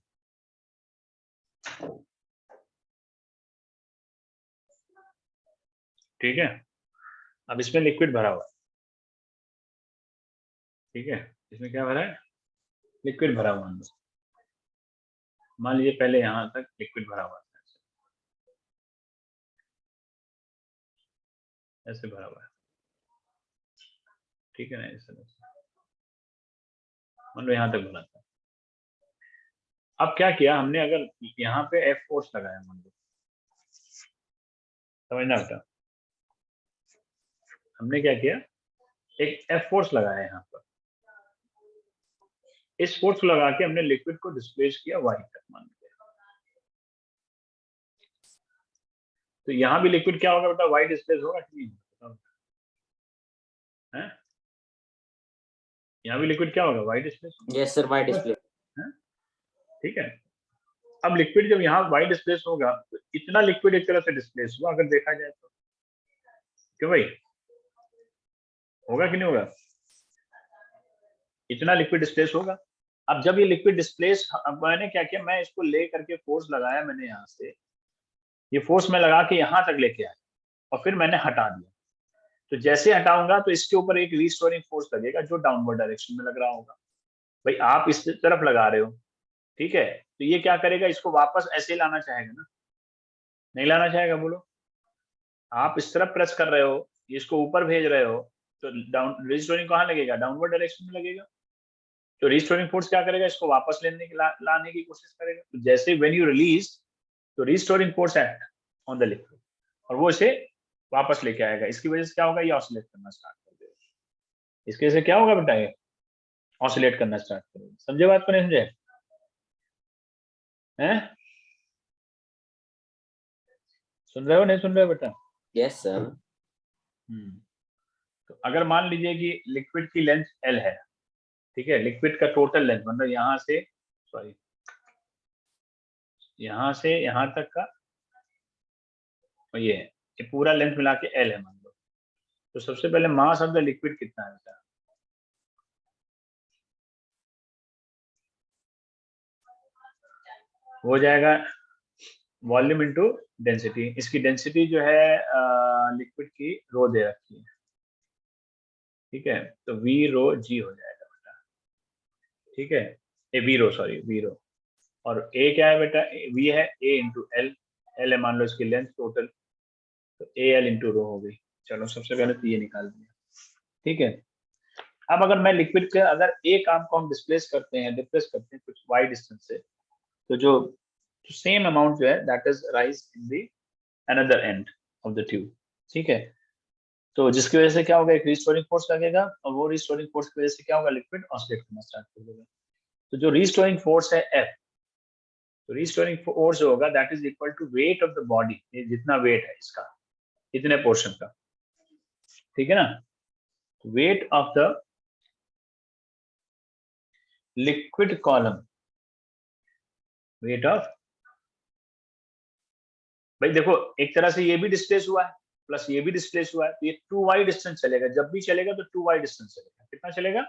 ठीक है, अब इसमें लिक्विड भरा हुआ है। ठीक है, इसमें क्या भरा है? लिक्विड भरा हुआ अंदर। मान लीजिए पहले यहां तक लिक्विड भरा हुआ है, ऐसे भरा हुआ है। ठीक है ना, इस तरह से मान लो यहां तक भरा था। अब क्या किया हमने, अगर यहाँ पे एफ फोर्स लगाया, मान लो, समझना बेटा, हमने क्या किया, एक एफ फोर्स लगाया यहाँ पर। इस फोर्स को लगा के हमने लिक्विड को डिस्प्लेस किया वाई तक, मान लिया। तो यहाँ भी लिक्विड क्या होगा बेटा, वाई डिस्प्लेस होगा कि नहीं? है, यहाँ भी लिक्विड क्या होगा, Y displace. Yes sir, Y displace. ठीक है, अब लिक्विड जब यहाँ वाई डिस्प्लेस होगा तो इतना लिक्विड एक तरह से डिस्प्लेस हुआ, अगर देखा जाए तो। क्यों भाई, होगा कि नहीं होगा? इतना लिक्विड डिस्प्लेस होगा। अब जब ये लिक्विड डिस्प्लेस, अब मैंने क्या किया, मैं इसको ले करके फोर्स लगाया मैंने यहाँ से, ये फोर्स मैं लगा के यहाँ तक लेके आया और फिर मैंने हटा दिया, तो जैसे हटाऊंगा तो इसके ऊपर एक रीस्टोरिंग फोर्स लगेगा जो डाउनवर्ड डायरेक्शन में लग रहा होगा। भाई आप इस तरफ लगा रहे हो, ठीक है, तो ये क्या करेगा, इसको वापस ऐसे लाना चाहेगा ना, नहीं लाना चाहेगा, बोलो। आप इस तरफ प्रेस कर रहे हो, इसको ऊपर भेज रहे हो, तो डाउन रीस्टोरिंग कहाँ लगेगा, डाउनवर्ड डायरेक्शन में लगेगा। तो रीस्टोरिंग फोर्स क्या करेगा, इसको वापस लेने की लाने की कोशिश करेगा। तो जैसे व्हेन यू रिलीज, तो restoring force act on the liquid, और वो इसे वापस लेके आएगा। इसकी वजह से क्या होगा, ये ऑसिलेट करना स्टार्ट कर देगा। इसकी वजह से क्या होगा बेटा, ये ऑसिलेट करना स्टार्ट करेगा। समझे बात को, नहीं समझे हैं? सुन रहे हो, नहीं सुन रहे हो बेटा? Yes sir. तो अगर मान लीजिए कि लिक्विड की लेंथ L है, ठीक है, लिक्विड का टोटल लेंथ मतलब यहाँ से, सॉरी, यहाँ से यहाँ तक का ये पूरा लेंथ मिला के L है मान लो। तो सबसे पहले मास ऑफ द लिक्विड कितना है बेटा, हो जाएगा वॉल्यूम इनटू डेंसिटी। इसकी डेंसिटी जो है लिक्विड की रो दे रखी है, ठीक है, तो V रो G हो जाएगा बेटा, ठीक है, A V rho, sorry V rho. और A क्या है बेटा, V है A इंटू L, L है मान लो इसकी लेंथ टोटल, तो AL इंटू रो हो गई। चलो सबसे पहले तो ये निकाल दिया, ठीक है। अब अगर मैं लिक्विड के अगर एक आर्म को हम डिस्प्लेस करते हैं, डिप्रेस करते हैं कुछ वाई डिस्टेंस से, तो जो सेम अमाउंट जो है that is rise in the another end of the tube, ठीक है। तो जिसकी वजह से क्या होगा, एक रिस्टोरिंग फोर्स लगेगा, और वो रिस्टोरिंग फोर्स की वजह से क्या होगा, लिक्विड ऑसिलेट करना स्टार्ट कर देगा। तो जो रिस्टोरिंग फोर्स है F, तो रिस्टोरिंग फोर्स जो होगा that is equal to weight of the body, ये जितना वेट है इसका, इतने पोर्शन का, ठीक है ना। Wait of the liquid column, weight of, भाई देखो एक तरह से ये भी डिस्प्लेस हुआ है प्लस ये भी डिस्प्लेस हुआ है, तो ये 2y डिस्टेंस चलेगा, जब भी चलेगा तो 2y डिस्टेंस चलेगा। कितना चलेगा,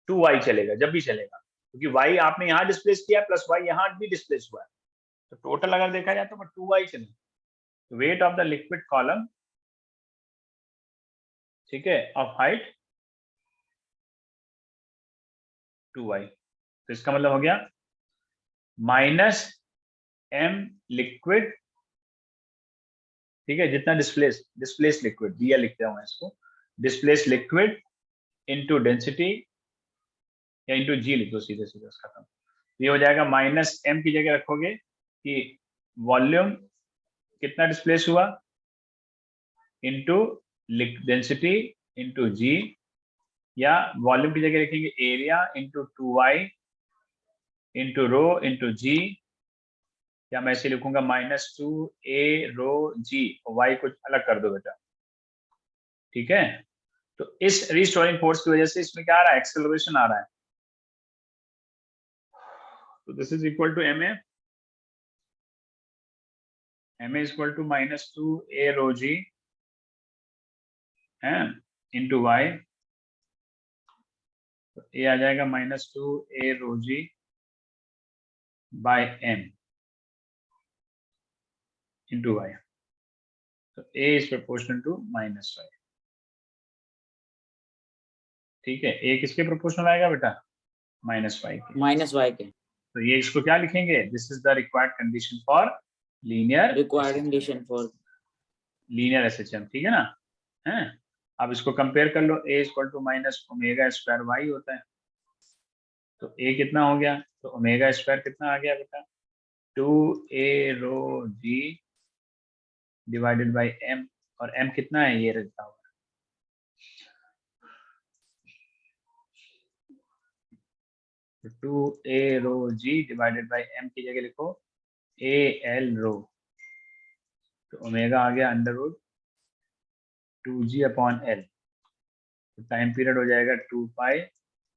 2y चलेगा जब भी चलेगा, क्योंकि y आपने यहाँ डिस्प्लेस किया प्लस y यहाँ भी डिस्प्लेस हुआ है, तो टोटल अगर देखा जाए तो 2y चलेगा। Wait of the liquid column, ठीक है, ऑफ हाइट 2y, तो इसका मतलब हो गया माइनस m लिक्विड, ठीक है, जितना डिस्प्लेस लिक्विड दिया, लिखते हैं इसको डिस्प्लेस लिक्विड इनटू डेंसिटी, या इंटू जी लिख दो सीधे सीधे, खत्म। ये हो जाएगा माइनस m की जगह रखोगे कि वॉल्यूम कितना डिस्प्लेस हुआ इंटू डेंसिटी इंटू जी, या वॉल्यूम की जगह लिखेंगे area into 2y into rho into G, या मैं ऐसे लिखूंगा -2a रो जी, y को अलग कर दो बेटा, ठीक है। तो इस रिस्टोरिंग फोर्स की वजह से इसमें क्या आ रहा है, एक्सेलरेशन आ रहा है। तो this is equal to ma, ma is equal to -2a rho g है इंटू y, तो ये आ जाएगा -2a rho g by m into y, तो a is proportional to -y, ठीक है। a किसके प्रोपोर्शनल आएगा बेटा, -y के। के। तो ये इसको क्या लिखेंगे, this is the required condition for linear linear SHM, ठीक है ना, है। अब इसको कंपेयर कर लो, a equal to minus omega square Y होता है, तो a कितना हो गया, तो ओमेगा स्क्वायर कितना आ गया बेटा, 2a rho g divided by m, और m कितना है, ये रखता हुआ, तो 2a rho g divided by m की जगह लिखो al रो, तो ओमेगा आ गया under root 2g upon L, तो टाइम पीरियड हो जाएगा 2 pi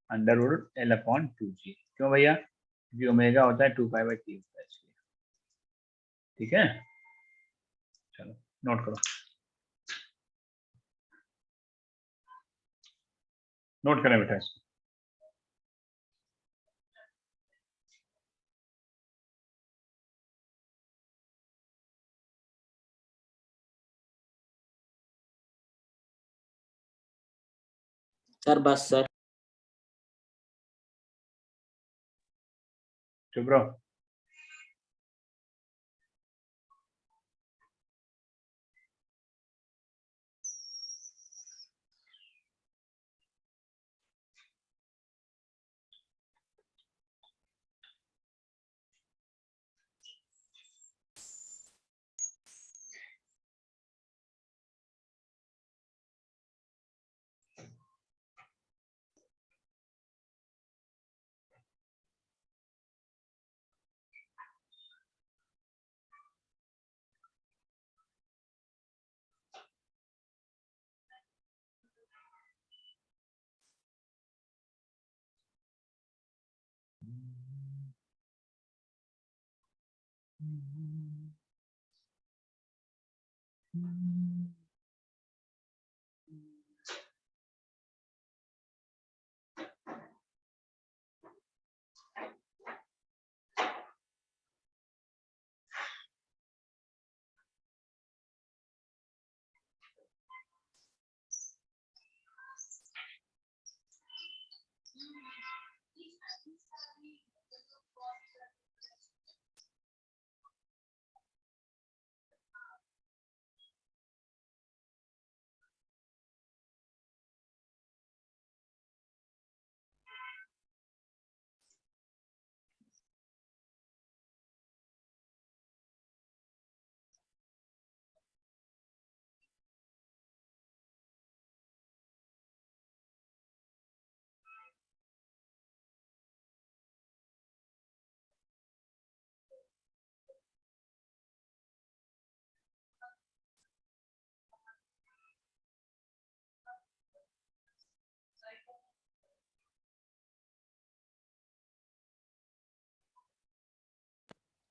under root L upon 2g। क्यों भैया, क्योंकि ओमेगा होता है 2 पाई बाई 3 होता है इसलिए, ठीक है। चलो नोट करो, नोट करें बेटा इसको। सर बस सर। चुप रहो।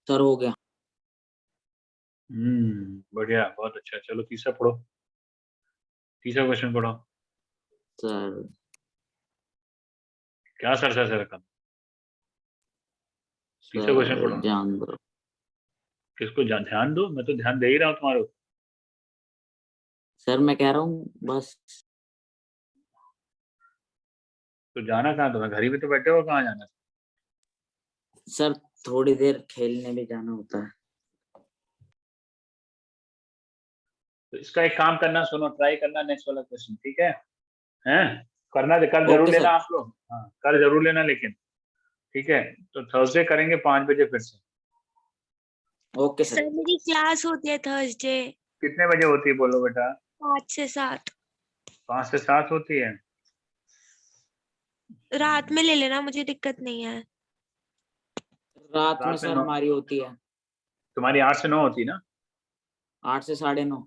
सर हो गया। बढ़िया, बहुत अच्छा। चलो तीसरा पढ़ो, तीसरा क्वेश्चन पढ़ो। सर क्या सर सर सर का तीसरा क्वेश्चन सर पढ़ो। ध्यान दो। किसको ध्यान दो? मैं तो ध्यान दे ही रहा हूँ तुम्हारे ऊपर। सर मैं कह रहा हूँ बस। तो जाना कहाँ? तुम्हें घर ही में तो बैठे हो, कहाँ जाना? सर थोड़ी देर खेलने भी जाना होता है। तो इसका एक काम करना, सुनो, ट्राई करना नेक्स्ट वाला क्वेश्चन, ठीक है? हैं? करना, कर जरूर ओके लेना सर। आप लोग। हाँ, कर जरूर लेना लेकिन, ठीक है? तो थर्सडे करेंगे 5 बजे फिर से। Okay sir sir. मेरी क्लास होती है थर्सडे कितने बजे होती है बोलो बेटा? 5 से 7। 5 से 7 होती है। रात में ले लेना, मुझे दिक्कत नहीं है। रात में रात में सर 9, हमारी होती है तुम्हारी 8 से 9 होती ना? 8 से 9:30।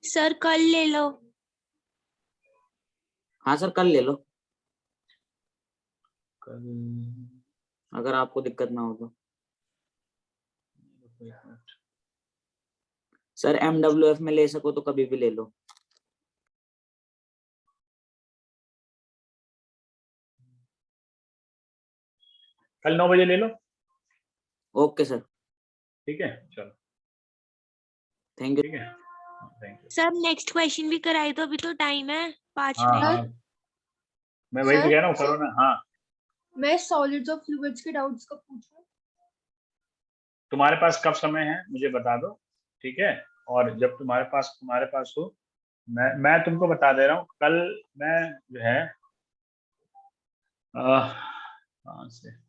सर कल ले लो। हाँ सर कल ले लो, कल अगर आपको दिक्कत ना हो तो। सर MWF में ले सको तो कभी भी ले लो। कल 9 बजे ले लो, ओके सर। ठीक है? चलो थैंक यू। ठीक है, thank you. Sir next question भी कराई दो, अभी तो टाइम है 5 हाँ मिनट। हाँ, मैं वही तो सर कह रहा हूँ, करो ना। हाँ, मैं सॉलिड्स और फ्लूइड्स के डाउट्स कब पूछूं? तुम्हारे पास कब समय है मुझे बता दो, ठीक है? और जब तुम्हारे पास हो, मैं तुमको बता दे रहा हूँ। कल मैं जो है 5 से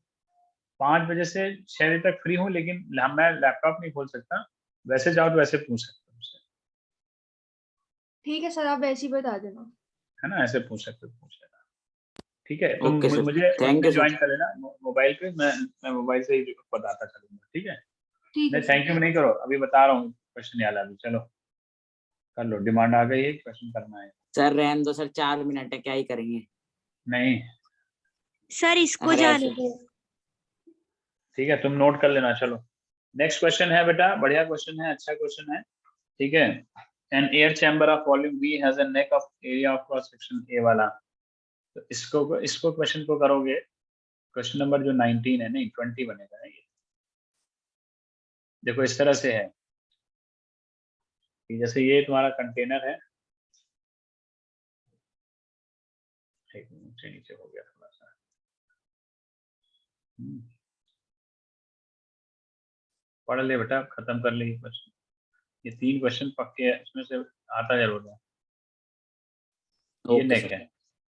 5 बजे से 6 बजे तक फ्री हूँ, लेकिन मैं लैपटॉप नहीं खोल सकता। वैसे जाओ तो वैसे पूछ सकते हो मुझसे, ठीक है सर, आप वैसे ही बता देना। है ना? ऐसे पूछ सकते हो, पूछ लेना, ठीक है? तुम ओके सर। मुझे थैंक उसमें यू सर। ज्वाइन कर लेना मोबाइल पे। मैं मोबाइल से ही बताता चलूंगा, ठीक है? ठीक है नहीं, सर। थैंक यू नहीं करो, अभी बता रहा हूँ क्वेश्चन याद अभी। चलो कर लो, डिमांड आ गई है, क्वेश्चन करना है। सर रहने दो सर, 4 मिनट है, क्या ही करेंगे। नहीं, सर इसको अरे जाने ऐसे। दो। ठीक है, तुम नोट कर लेना। चलो नेक्स्ट क्वेश्चन है बेटा, बढ़िया क्वेश्चन है, अच्छा क्वेश्चन है, ठीक है? An air chamber of volume V has a neck of area of cross section A वाला। तो इसको क्वेश्चन को करोगे, क्वेश्चन नंबर जो 19 है, नहीं 20 बनेगा ये। देखो इस तरह से है, कि जैसे ये तुम्हारा कंटेनर है, एक नीचे नीचे हो गया थोड़ा सा, पढ़ ले बेटा, खत्म कर ले ये क्वेश्चन, ये 3 क्वेश्चन पक्के है, इसमें से आता जरूर है। ये ओके नेक सर। है,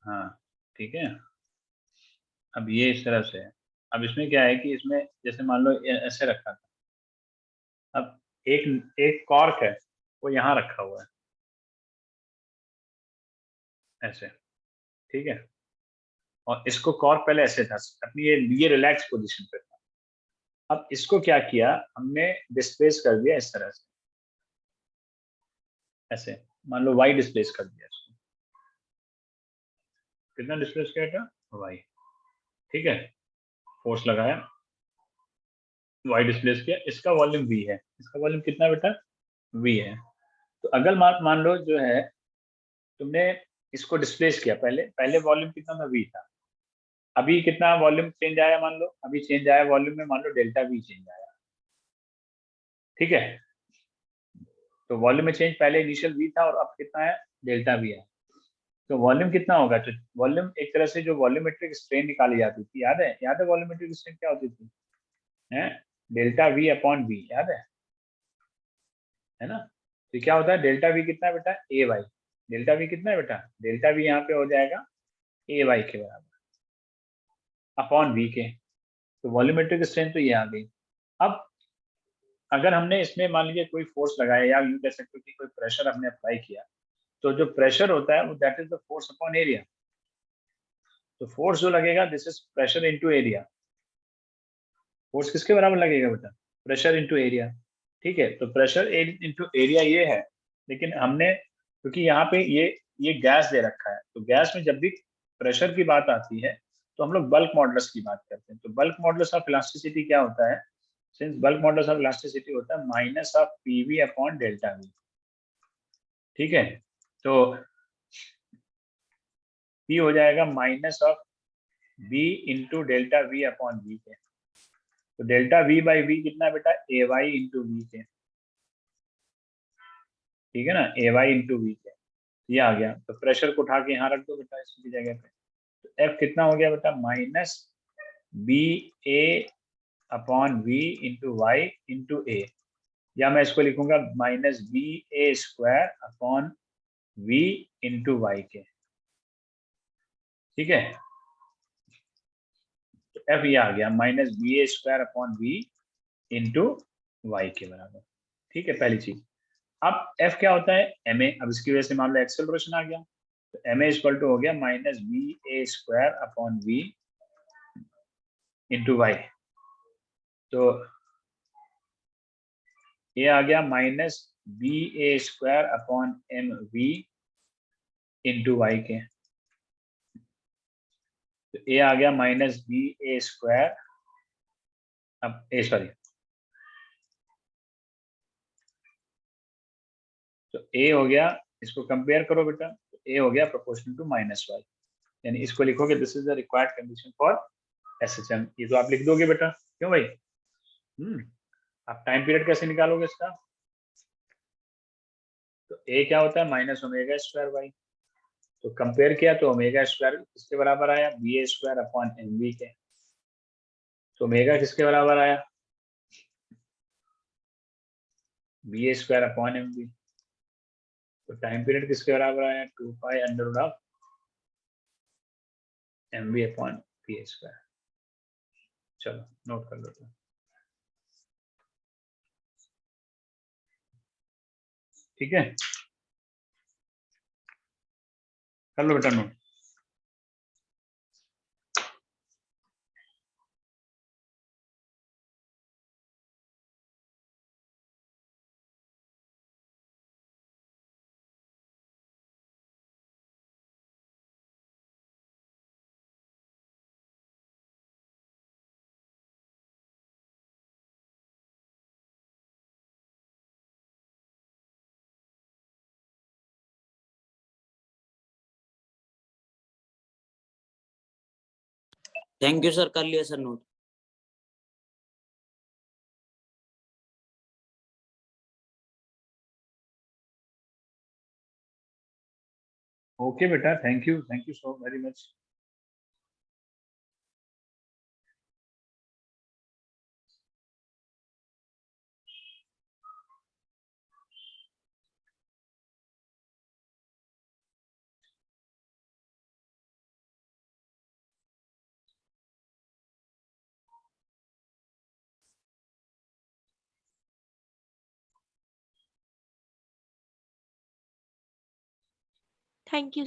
हाँ ठीक है। अब ये इस तरह से है। अब इसमें क्या है कि इसमें जैसे मान लो ऐसे रखा था, अब एक एक कॉर्क है वो यहाँ रखा हुआ है ऐसे, ठीक है, और इसको कॉर्क पहले ऐसे था, अपनी ये रिलैक्स पोजीशन पे था। अब इसको क्या किया हमने, डिस्प्लेस कर दिया इस तरह से, ऐसे मान लो वाई डिस्प्लेस कर दिया इसको, कितना डिस्प्लेस किया था, वाई, ठीक है, फोर्स लगाया, वाई डिस्प्लेस किया, इसका वॉल्यूम वी है, इसका वॉल्यूम कितना बेटा, वी है। तो अगर मान लो जो है तुमने इसको डिस्प्लेस किया, पहले पहले वॉल्यूम कितना था, वी था, अभी कितना वॉल्यूम चेंज आया, मान लो अभी चेंज आया वॉल्यूम में, मान लो डेल्टा वी चेंज आया, ठीक है। तो वॉल्यूम में चेंज, पहले इनिशियल वी था और अब कितना है, डेल्टा वी है। तो वॉल्यूम कितना होगा, तो वॉल्यूम एक तरह से जो वॉल्यूमेट्रिक स्ट्रेन निकाली जाती थी, याद है वॉल्यूमेट्रिक स्ट्रेन क्या होती थी, है डेल्टा वी अपॉन वी, याद है ना। तो क्या होता है, डेल्टा वी कितना है बेटा, ए वाई, डेल्टा वी कितना है बेटा, डेल्टा वी यहाँ पे हो जाएगा ए वाई के बराबर अपॉन वी के। तो वॉल्यूमेट्रिक स्ट्रेन तो ये आ गई। अब अगर हमने इसमें मान लीजिए कोई फोर्स लगाया, या यूं कह सकते हो कि कोई प्रेशर हमने अप्लाई किया, तो जो प्रेशर होता है वो that is the force upon area. तो फोर्स जो लगेगा this is pressure into area. Force किसके बराबर लगेगा बेटा, प्रेशर इनटू एरिया, ठीक है। तो प्रेशर इनटू एरिया ये है, लेकिन हमने क्योंकि यहाँ पे ये गैस दे रखा है, तो गैस में जब भी प्रेशर की बात आती है तो हम लोग बल्क मॉडुलस की बात करते हैं। तो बल्क मॉडुलस ऑफ इलास्टिसिटी क्या होता है, since bulk modulus of elasticity होता है minus of PV upon delta V, ठीक है। तो पी हो जाएगा minus of B into delta V upon V के। तो डेल्टा वी बाई वी कितना बेटा, ए वाई इंटू वी के, ठीक है ना, ए वाई इंटू वी के, ये आ गया। तो प्रेशर को उठा के यहाँ रख दो बेटा इसकी जगह पे। तो एफ कितना हो गया बेटा, minus B A upon V into Y into A, या मैं इसको लिखूंगा minus B A square upon V into Y के, ठीक है। तो एफ ये आ गया minus B A square upon V into Y के बराबर, ठीक है, पहली चीज। अब एफ क्या होता है, एम ए। अब इसकी वजह से मान लो एक्सेलरेशन आ गया, तो एम ए इक्वल टू हो गया minus B A square upon V into Y. तो ये आ गया minus B A square upon M V into Y के। तो ए आ गया माइनस बी ए स्क्वायर, अब ए सॉरी, तो ए हो गया, इसको कंपेयर करो बेटा, तो ए हो गया प्रोपोर्शनल टू माइनस वाई, यानी इसको लिखोगे this is the required condition for SHM. ये तो आप लिख दोगे बेटा, क्यों भाई, आप टाइम पीरियड कैसे निकालोगे इसका, तो ए क्या होता है, माइनस ओमेगा स्क्वायर वाई। तो कंपेयर किया तो ओमेगा स्क्वायर किसके बराबर आया, B A square upon M V के। तो ओमेगा किसके बराबर आया, B A square upon M V. तो टाइम पीरियड किसके बराबर आया, 2 pi under root of M V upon P A square. चलो नोट कर लो तो। ठीक है, कर लो बेटा नोट। थैंक यू सर, कर लिया सर नोट। ओके बेटा, thank you so very much. Thank you.